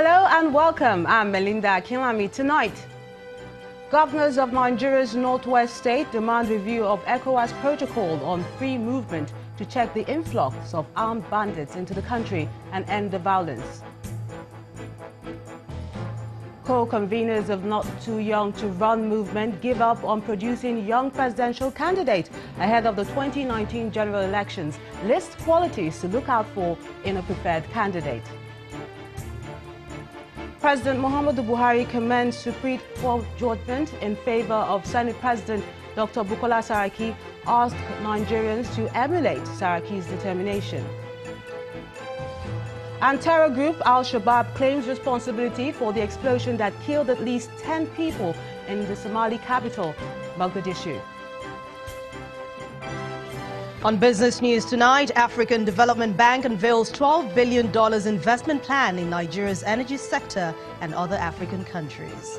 Hello and welcome. I'm Melinda Kinlami. Tonight, governors of Nigeria's northwest state demand review of ECOWAS protocol on free movement to check the influx of armed bandits into the country and end the violence. Co-conveners of Not Too Young to Run movement give up on producing young presidential candidate ahead of the 2019 general elections. List qualities to look out for in a preferred candidate. President Muhammadu Buhari commends Supreme Court judgment in favor of Senate President Dr. Bukola Saraki, asked Nigerians to emulate Saraki's determination. And terror group Al-Shabaab claims responsibility for the explosion that killed at least 10 people in the Somali capital, Mogadishu. On business news tonight, African Development Bank unveils $12 billion investment plan in Nigeria's energy sector and other African countries.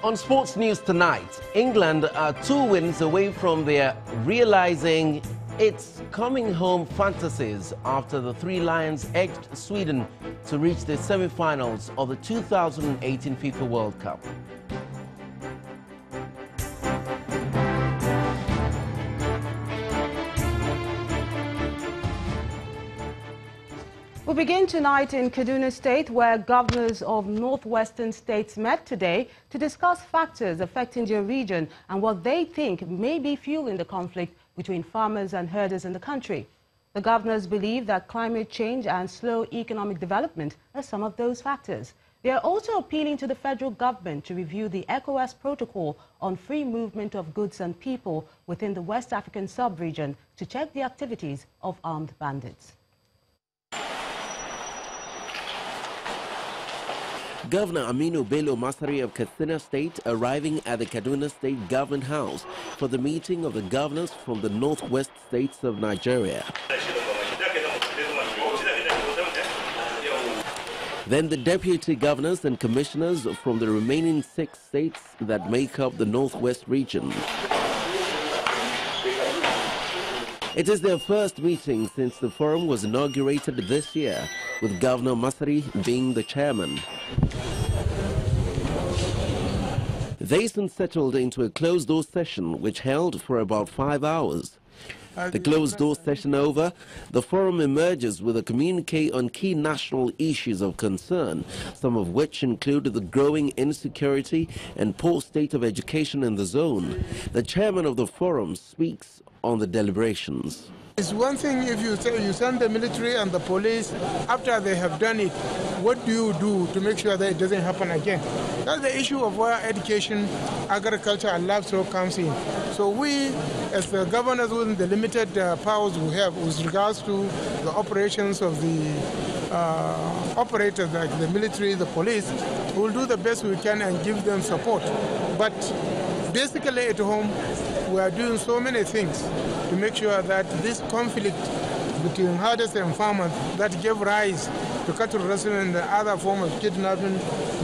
On sports news tonight, England are 2 wins away from their realizing its coming home fantasies after the Three Lions edged Sweden to reach the semi-finals of the 2018 FIFA World Cup. We begin tonight in Kaduna State, where governors of northwestern states met today to discuss factors affecting their region and what they think may be fueling the conflict between farmers and herders in the country. The governors believe that climate change and slow economic development are some of those factors. They are also appealing to the federal government to review the ECOWAS protocol on free movement of goods and people within the West African sub-region to check the activities of armed bandits. Governor Aminu Bello Masari of Katsina State arriving at the Kaduna State Government House for the meeting of the governors from the northwest states of Nigeria. Then the deputy governors and commissioners from the remaining 6 states that make up the northwest region. It is their first meeting since the forum was inaugurated this year, with Governor Masari being the chairman. They soon settled into a closed-door session which held for about 5 hours. The closed-door session over, the forum emerges with a communique on key national issues of concern, some of which include the growing insecurity and poor state of education in the zone. The chairman of the forum speaks on the deliberations. It's one thing if you say you send the military and the police, after they have done it, what do you do to make sure that it doesn't happen again? That's the issue of where education, agriculture and livestock comes in. So we, as the governors within the limited powers we have with regards to the operations of the operators like the military, the police, will do the best we can and give them support. But basically at home, we are doing so many things to make sure that this conflict between herders and farmers that gave rise to cattle rustling and the other form of kidnapping,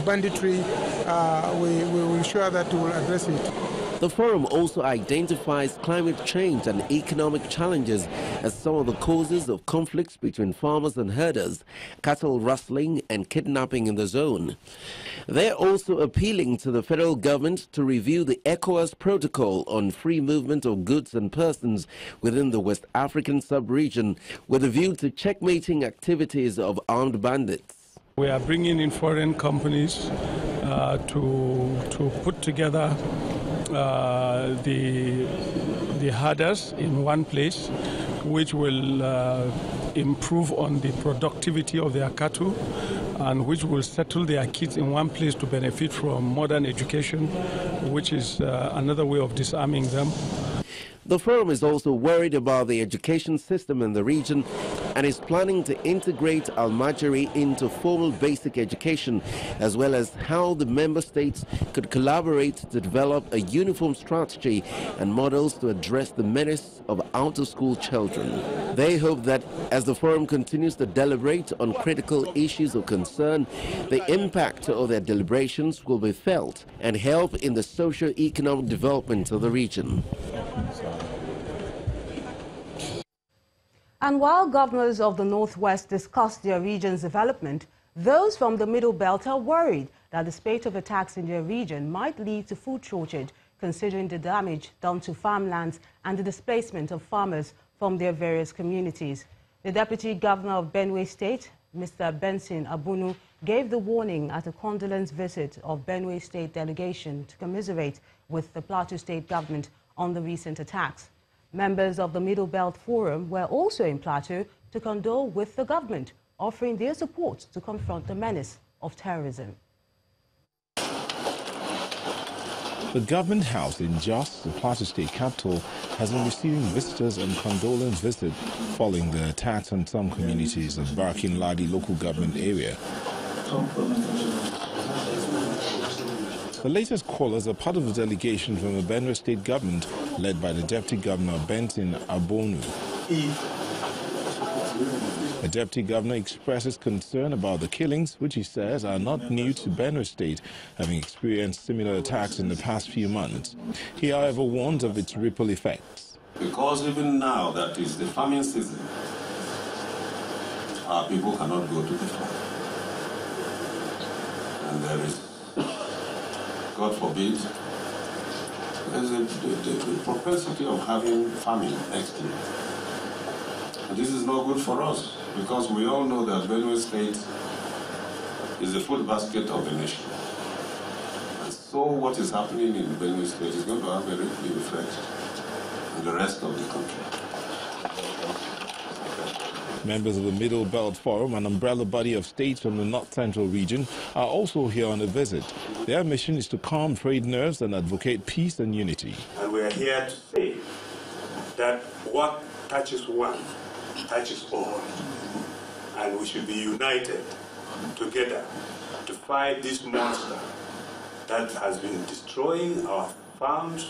banditry, we will ensure that we will address it. The forum also identifies climate change and economic challenges as some of the causes of conflicts between farmers and herders, cattle rustling and kidnapping in the zone. They're also appealing to the federal government to review the ECOWAS protocol on free movement of goods and persons within the West African sub-region with a view to checkmating activities of armed bandits. We are bringing in foreign companies to put together the herders in one place, which will improve on the productivity of their cattle and which will settle their kids in one place to benefit from modern education, which is another way of disarming them. The forum is also worried about the education system in the region and is planning to integrate Al-Majri into formal basic education, as well as how the member states could collaborate to develop a uniform strategy and models to address the menace of out-of-school children. They hope that as the forum continues to deliberate on critical issues of concern, the impact of their deliberations will be felt and help in the socio-economic development of the region. And while governors of the Northwest discuss their region's development, those from the Middle Belt are worried that the spate of attacks in their region might lead to food shortage, considering the damage done to farmlands and the displacement of farmers from their various communities. The Deputy Governor of Benue State, Mr. Benson Abunu, gave the warning at a condolence visit of Benue State delegation to commiserate with the Plateau State government on the recent attacks. Members of the Middle Belt Forum were also in Plateau to condole with the government, offering their support to confront the menace of terrorism. The government house in Jos, the Plateau State capital, has been receiving visitors on condolence visit following the attacks on some communities of Barkin Ladi local government area. The latest callers are part of the delegation from the Benue State government led by the Deputy Governor Benson Abunu. The Deputy Governor expresses concern about the killings, which he says are not new to Benue State, having experienced similar attacks in the past few months. He, however, warns of its ripple effects. Because even now that is the farming season, our people cannot go to the farm. And there is, God forbid, there's the propensity of having famine next year. And this is not good for us, because we all know that Benue State is the food basket of the nation. And so what is happening in Benue State is going to have a ripple effect on the rest of the country. Members of the Middle Belt Forum, an umbrella body of states from the North Central region, are also here on a visit. Their mission is to calm frayed nerves and advocate peace and unity. And we are here to say that what touches one touches all. And we should be united together to fight this monster that has been destroying our farms,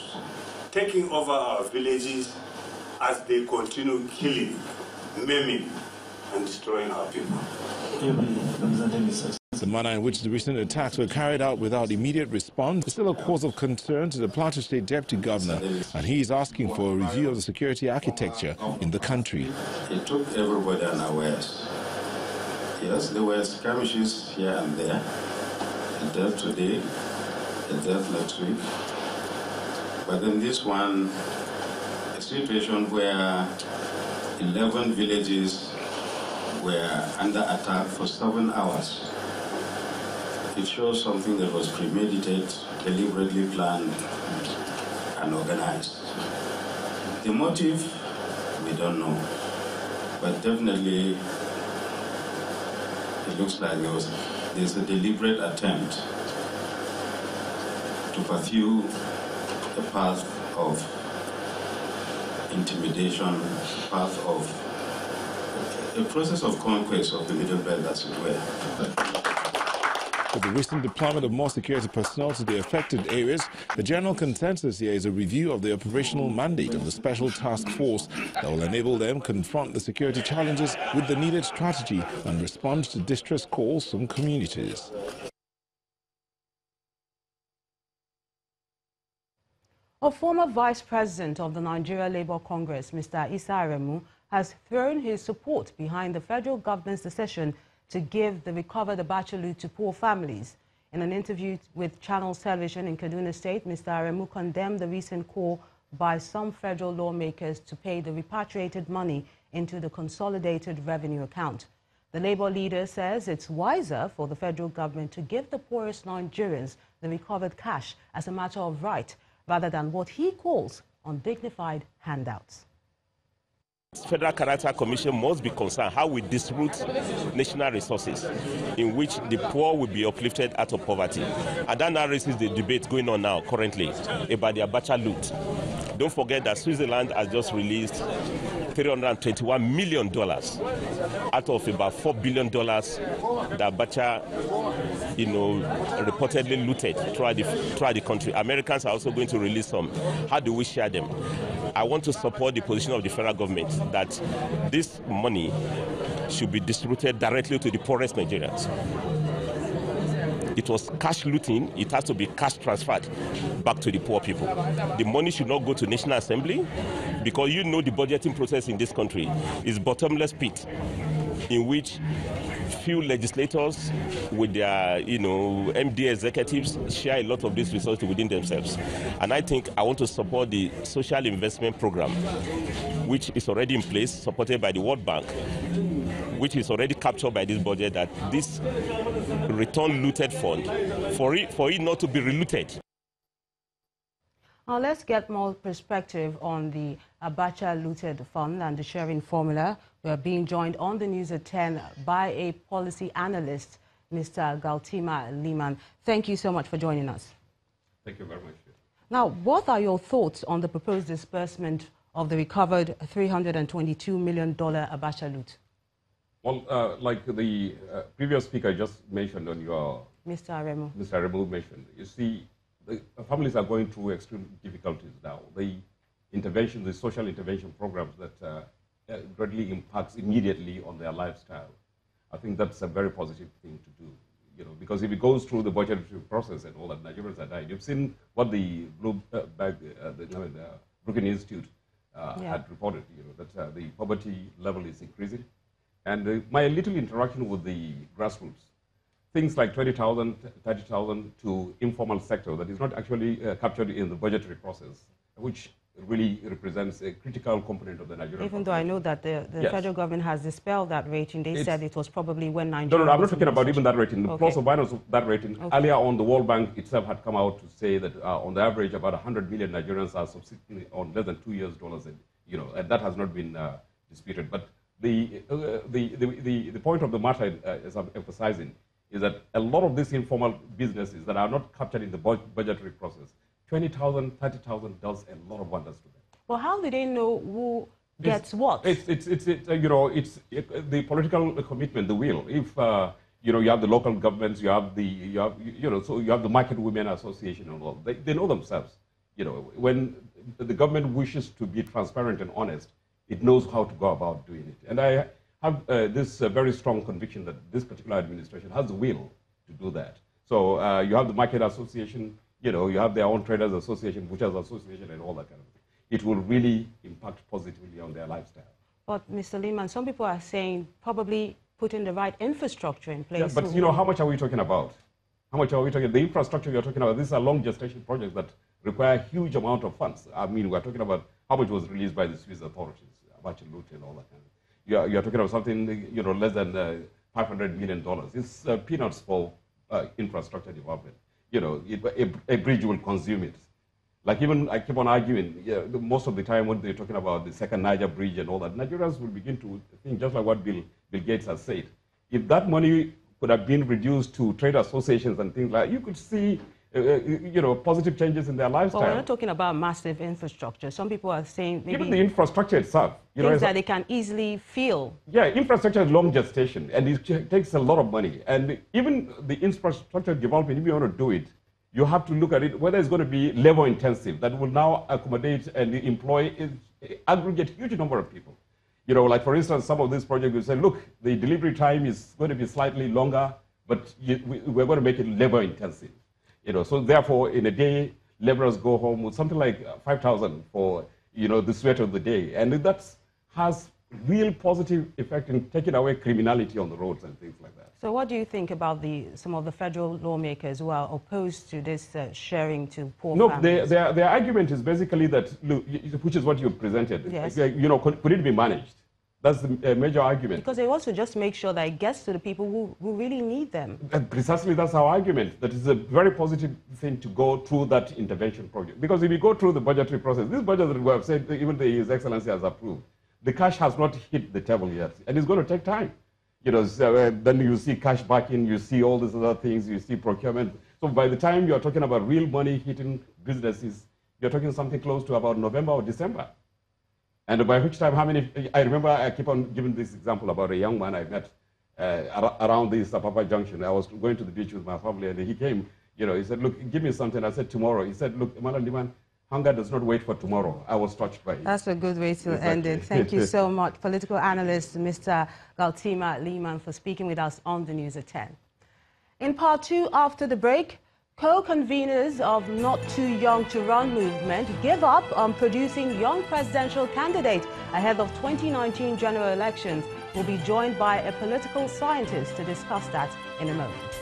taking over our villages as they continue killing, maiming, and destroying our people. The manner in which the recent attacks were carried out without immediate response is still a cause of concern to the Plateau State Deputy Governor, and he is asking for a review of the security architecture in the country. It took everybody unawares. Yes, there were skirmishes here and there, a death today, a death next week. But in this one, a situation where 11 villages were under attack for 7 hours. It shows something that was premeditated, deliberately planned, and organized. The motive, we don't know, but definitely it looks like there's a deliberate attempt to pursue a path of intimidation, a path of a process of conquest of the Middle Belt, as it were. With the recent deployment of more security personnel to the affected areas, the general consensus here is a review of the operational mandate of the Special Task Force that will enable them to confront the security challenges with the needed strategy and respond to distress calls from communities. A former vice president of the Nigeria Labour Congress, Mr. Issa Aremu, has thrown his support behind the federal government's decision to give the recovered Abacha loot to poor families. In an interview with Channels Television in Kaduna State, Mr. Aremu condemned the recent call by some federal lawmakers to pay the repatriated money into the consolidated revenue account. The Labour leader says it's wiser for the federal government to give the poorest Nigerians the recovered cash as a matter of right, rather than what he calls undignified handouts. Federal Character Commission must be concerned how we distribute national resources in which the poor will be uplifted out of poverty. And that now raises the debate going on now currently about the Abacha loot. Don't forget that Switzerland has just released $321 million out of about $4 billion that Abacha, reportedly looted throughout the country. Americans are also going to release some. How do we share them? I want to support the position of the federal government that this money should be distributed directly to the poorest Nigerians. it was cash looting, it has to be cash transferred back to the poor people. The money should not go to National Assembly, because you know the budgeting process in this country is bottomless pit, in which few legislators with their, MD executives share a lot of these resources within themselves. And I think I want to support the social investment program, which is already in place, supported by the World Bank, which is already captured by this budget, that this return looted fund, for it not to be relooted. Now let's get more perspective on the Abacha looted fund and the sharing formula. We are being joined on the news at 10 by a policy analyst, Mr. Galtima Liman. Thank you so much for joining us. Thank you very much. Now, what are your thoughts on the proposed disbursement of the recovered $322 million Abacha loot? Well, like the previous speaker just mentioned on your... Mr. Aremu mentioned, you see, the families are going through extreme difficulties now. The intervention, the social intervention programs that greatly impacts immediately on their lifestyle. I think that's a very positive thing to do, because if it goes through the budgetary process and all that, Nigerians are dying. You've seen what the Brookings Institute had reported, that the poverty level is increasing. And my little interaction with the grassroots, things like 20,000, 30,000 to informal sector that is not actually captured in the budgetary process, which really represents a critical component of the Nigerian Even though I know that the yes. federal government has dispelled that rating, they said it was probably when Nigeria... No, I'm not talking about even that rating. The plus or minus of that rating. Okay. Earlier on, the World Bank itself had come out to say that on the average, about 100 million Nigerians are subsisting on less than 2 years' dollars, and that has not been disputed. But the point of the matter, as I'm emphasizing, is that a lot of these informal businesses that are not captured in the budgetary process, 20,000, 30,000 does a lot of wonders to them. Well, how do they know who gets what? It's the political commitment, the will. If you have the local governments, you have the Market Women Association and all. They know themselves. When the government wishes to be transparent and honest, it knows how to go about doing it. And I have this very strong conviction that this particular administration has the will to do that. So you have the Market Association, you have their own Traders Association, Butchers Association, and all that kind of thing. It will really impact positively on their lifestyle. But, Mr. Liman, some people are saying probably putting the right infrastructure in place. Yeah, but, how much are we talking about? How much are we talking about? The infrastructure you're talking about, these are long gestation projects that require a huge amount of funds. I mean, we're talking about how much was released by the Swiss authorities, Abacha loot and all that kind of thing. You're talking about something, less than $500 million. It's peanuts for infrastructure development. A bridge will consume it. Like even I keep on arguing, most of the time when they're talking about the second Niger bridge and all that, Nigerians will begin to think just like what Bill Gates has said. If that money could have been reduced to trade associations and things like that, you could see positive changes in their lifestyle. Well, we're not talking about massive infrastructure. Some people are saying maybe even the infrastructure itself, things that they can easily feel. Yeah, infrastructure is long gestation, and it takes a lot of money. And even the infrastructure development, if you want to do it, you have to look at it whether it's going to be labor intensive that will now accommodate and employ aggregate huge number of people. Like for instance, some of these projects will say, look, the delivery time is going to be slightly longer, but we're going to make it labor intensive. So therefore, in a day, laborers go home with something like 5,000 for, the sweat of the day. And that has real positive effect in taking away criminality on the roads and things like that. So what do you think about some of the federal lawmakers who are opposed to this sharing to poor families? Their argument is basically that, look, which is what you presented. Yes. Could it be managed? That's the major argument. Because they also just make sure that it gets to the people who really need them. And precisely, that's our argument. That is a very positive thing to go through that intervention project. Because if you go through the budgetary process, this budget that we have said, even His Excellency has approved, the cash has not hit the table yet. And it's going to take time. Then you see cash backing, you see all these other things, you see procurement. So by the time you're talking about real money hitting businesses, you're talking something close to about November or December. And by which time, I remember I keep on giving this example about a young man I met around this Apapa Junction. I was going to the beach with my family, and he came, he said, look, give me something. I said, tomorrow. He said, look, Liman, hunger does not wait for tomorrow. I was touched by it. That's a good way to end it. Thank you so much, political analyst Mr. Galtima Liman, for speaking with us on the news at 10. In part two, after the break, co-conveners of Not Too Young to Run movement give up on producing young presidential candidates ahead of 2019 general elections. We'll be joined by a political scientist to discuss that in a moment.